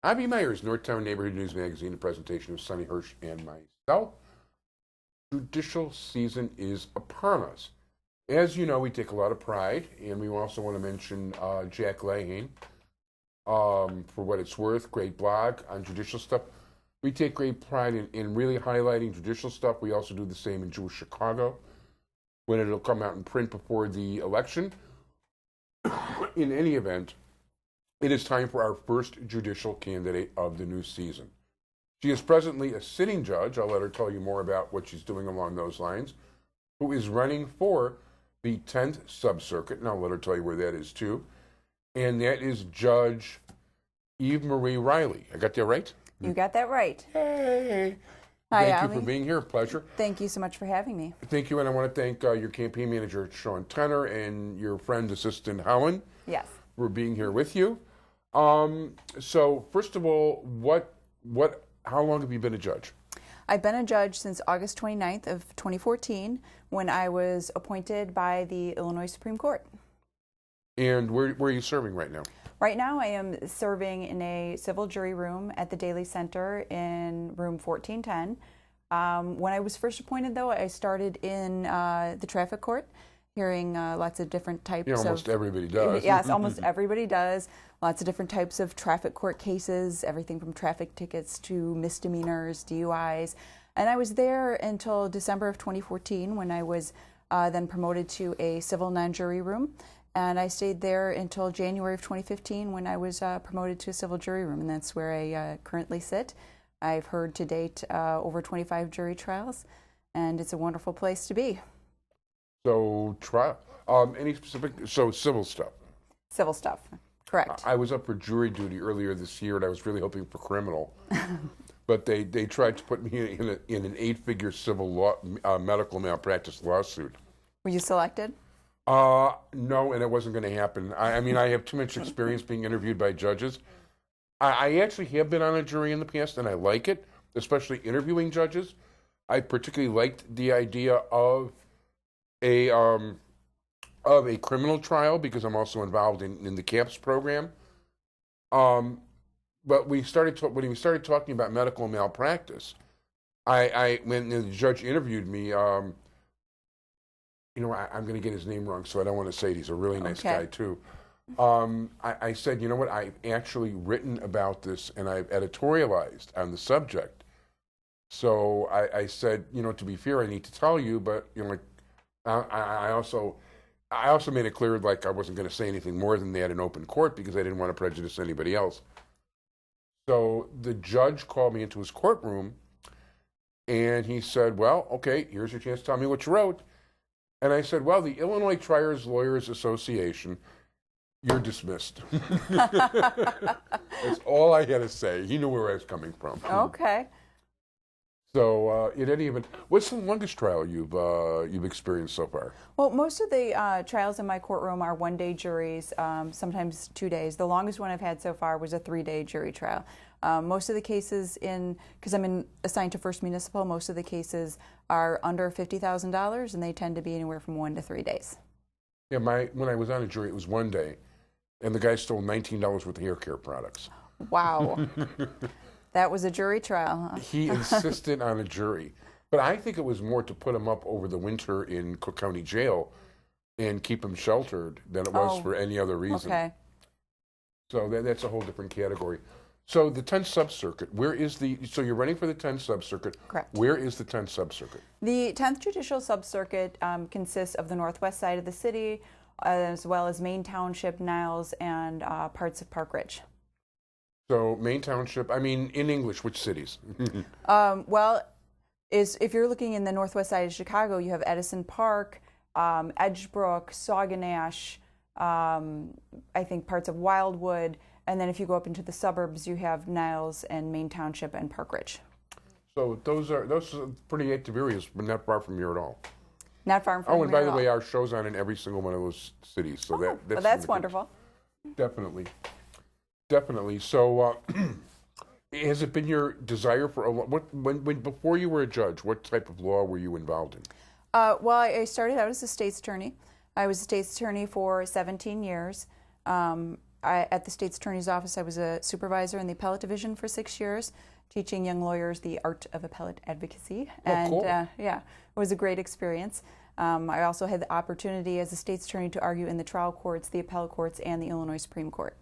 Avi Meyers, Northtown Neighborhood News Magazine, a presentation of Sonny Hirsch and myself. Judicial season is upon us. As you know, we take a lot of pride, and we also want to mention Jack Lahane, for what it's worth, great blog on judicial stuff. We take great pride in really highlighting judicial stuff. We also do the same in Jewish Chicago, when it'll come out in print before the election. In any event, it is time for our first judicial candidate of the new season. She is presently a sitting judge. I'll let her tell you more about what she's doing along those lines, who is running for the 10th Sub-Circuit, and I'll let her tell you where that is too. And that is Judge Eve Marie Reilly. I got that right? You got that right. Hey. Hi, Thank Ali. you for being here. Pleasure. Thank you so much for having me. Thank you, and I want to thank your campaign manager, Sean Tenner, and your friend, assistant Helen, Yes. for being here with you. So, first of all, how long have you been a judge? I've been a judge since August 29th of 2014 when I was appointed by the Illinois Supreme Court. And where are you serving right now? Right now I am serving in a civil jury room at the Daly Center in room 1410. When I was first appointed, though, I started in the traffic court, hearing lots of different types of... Almost everybody does. Yes, almost everybody does. Lots of different types of traffic court cases, everything from traffic tickets to misdemeanors, DUIs. And I was there until December of 2014 when I was then promoted to a civil non-jury room. And I stayed there until January of 2015 when I was promoted to a civil jury room, and that's where I currently sit. I've heard to date over 25 jury trials, and it's a wonderful place to be. So, civil stuff. Civil stuff, correct. I was up for jury duty earlier this year, and I was really hoping for criminal. But they tried to put me in an 8-figure civil law, medical malpractice lawsuit. Were you selected? No, and it wasn't going to happen. I mean, I have too much experience being interviewed by judges. I actually have been on a jury in the past, and I like it, especially interviewing judges. I particularly liked the idea of a criminal trial because I'm also involved in the CAPS program. But when we started talking about medical malpractice, when the judge interviewed me, I'm going to get his name wrong, so I don't want to say it. He's a really nice guy, too. I said, you know what, I've actually written about this, and I've editorialized on the subject. So I said, to be fair, I need to tell you, but, I also made it clear, like, I wasn't going to say anything more than that in open court because I didn't want to prejudice anybody else. So the judge called me into his courtroom, and he said, well, okay, here's your chance to tell me what you wrote. And I said, well, the Illinois Triers Lawyers Association, you're dismissed. That's all I had to say. He knew where I was coming from. Okay. So, in any event, what's the longest trial you've experienced so far? Well, most of the trials in my courtroom are one-day juries, sometimes 2 days. The longest one I've had so far was a 3-day jury trial. Most of the cases because I'm assigned to First Municipal, most of the cases are under $50,000, and they tend to be anywhere from 1 to 3 days. Yeah, when I was on a jury, it was 1 day, and the guy stole $19 worth of hair care products. Wow. That was a jury trial, huh? He insisted on a jury. But I think it was more to put him up over the winter in Cook County Jail and keep him sheltered than it was for any other reason. Okay. So that's a whole different category. So the 10th Sub-Circuit, so you're running for the 10th Sub-Circuit. Correct. Where is the 10th Sub-Circuit? The 10th Judicial Sub-Circuit consists of the northwest side of the city, as well as Main Township, Niles, and parts of Park Ridge. So Main Township, in English, which cities? If you're looking in the northwest side of Chicago, you have Edison Park, Edgebrook, Sauganash, I think parts of Wildwood, and then if you go up into the suburbs, you have Niles and Main Township and Park Ridge. So those are pretty active areas, but not far from here at all. Not far from here. Oh, and by the way, our show's on in every single one of those cities. So that's wonderful. Definitely. So, has it been your desire for before you were a judge? What type of law were you involved in? Well, I started out as a state's attorney. I was a state's attorney for 17 years. at the state's attorney's office, I was a supervisor in the appellate division for 6 years, teaching young lawyers the art of appellate advocacy. Oh, cool. Yeah, it was a great experience. I also had the opportunity as a state's attorney to argue in the trial courts, the appellate courts, and the Illinois Supreme Court.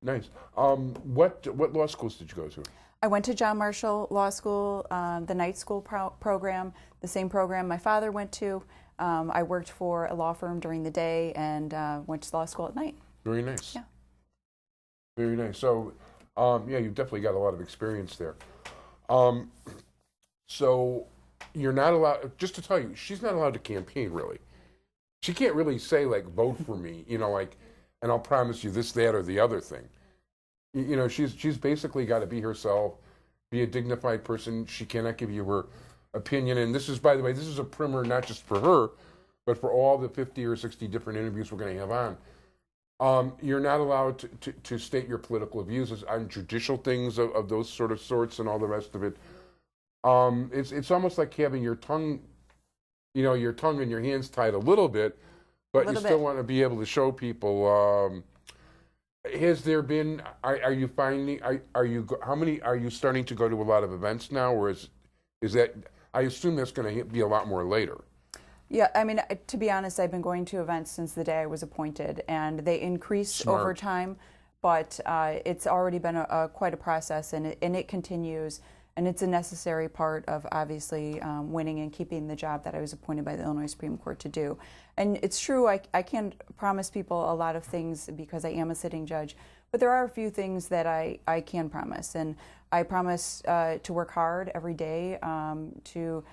Nice. What law schools did you go to? I went to John Marshall Law School, the night school program, the same program my father went to. I worked for a law firm during the day and went to law school at night. Very nice. Yeah. Very nice. So, yeah, you've definitely got a lot of experience there. So, you're not allowed, just to tell you, she's not allowed to campaign, really. She can't really say, like, vote for me, you know, like, and I'll promise you this, that, or the other thing. You know, she's basically got to be herself, be a dignified person. She cannot give you her opinion. And this is, by the way, this is a primer not just for her, but for all the 50 or 60 different interviews we're going to have on. You're not allowed to state your political views on judicial things of those sorts and all the rest of it. It's almost like having your tongue, you know, your tongue and your hands tied a little bit, but you still want to be able to show people. Has there been? Are you finding? How many are you starting to go to a lot of events now, or is that? I assume that's going to be a lot more later. Yeah, I mean, to be honest, I've been going to events since the day I was appointed, and they increase over time. But it's already been quite a process, and it continues. And it's a necessary part of, obviously, winning and keeping the job that I was appointed by the Illinois Supreme Court to do. And it's true, I can't promise people a lot of things because I am a sitting judge, but there are a few things that I can promise. And I promise to work hard every day to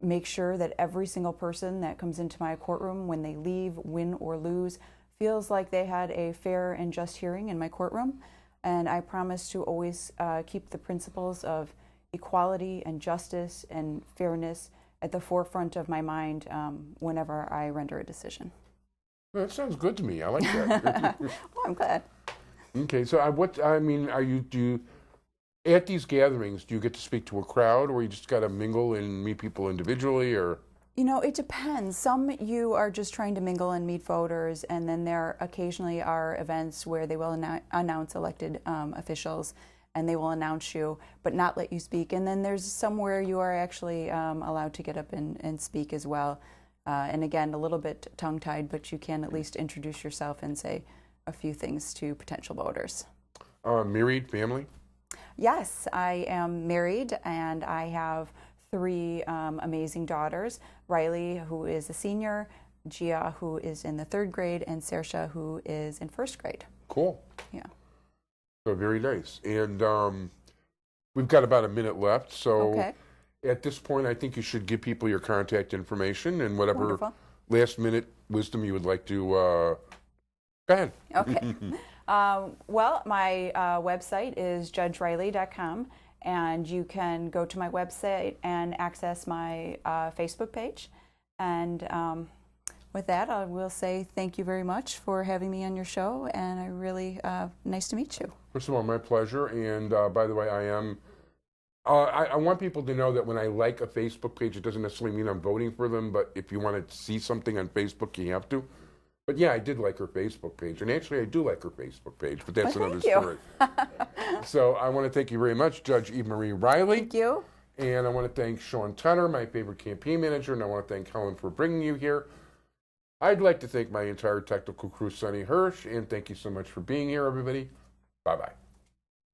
make sure that every single person that comes into my courtroom, when they leave, win or lose, feels like they had a fair and just hearing in my courtroom. And I promise to always keep the principles of equality and justice and fairness at the forefront of my mind whenever I render a decision. Well, that sounds good to me. I like that. Well, I'm glad. Okay, so at these gatherings, do you get to speak to a crowd, or you just got to mingle and meet people individually, or? You know, it depends. Some you are just trying to mingle and meet voters, and then there occasionally are events where they will announce elected officials, and they will announce you, but not let you speak. And then there's somewhere you are actually allowed to get up and speak as well. And again, a little bit tongue-tied, but you can at least introduce yourself and say a few things to potential voters. Married, family? Yes, I am married, and I have 3 amazing daughters. Reilly, who is a senior, Gia, who is in the 3rd grade, and Saoirse, who is in 1st grade. Cool. Yeah. So very nice. And we've got about a minute left. So at this point, I think you should give people your contact information and whatever last minute wisdom you would like to go ahead. Okay. Well, my website is judgereilly.com, and you can go to my website and access my Facebook page. And with that, I will say thank you very much for having me on your show, and I really nice to meet you. First of all, my pleasure. And by the way, I want people to know that when I like a Facebook page, it doesn't necessarily mean I'm voting for them, but if you want to see something on Facebook, you have to. But yeah, I did like her Facebook page, and actually I do like her Facebook page, but that's another story. So I want to thank you very much, Judge Eve Marie Reilly. Thank you. And I want to thank Sean Tenner, my favorite campaign manager, and I want to thank Helen for bringing you here. I'd like to thank my entire technical crew, Sonny Hirsch, and thank you so much for being here, everybody. Bye-bye.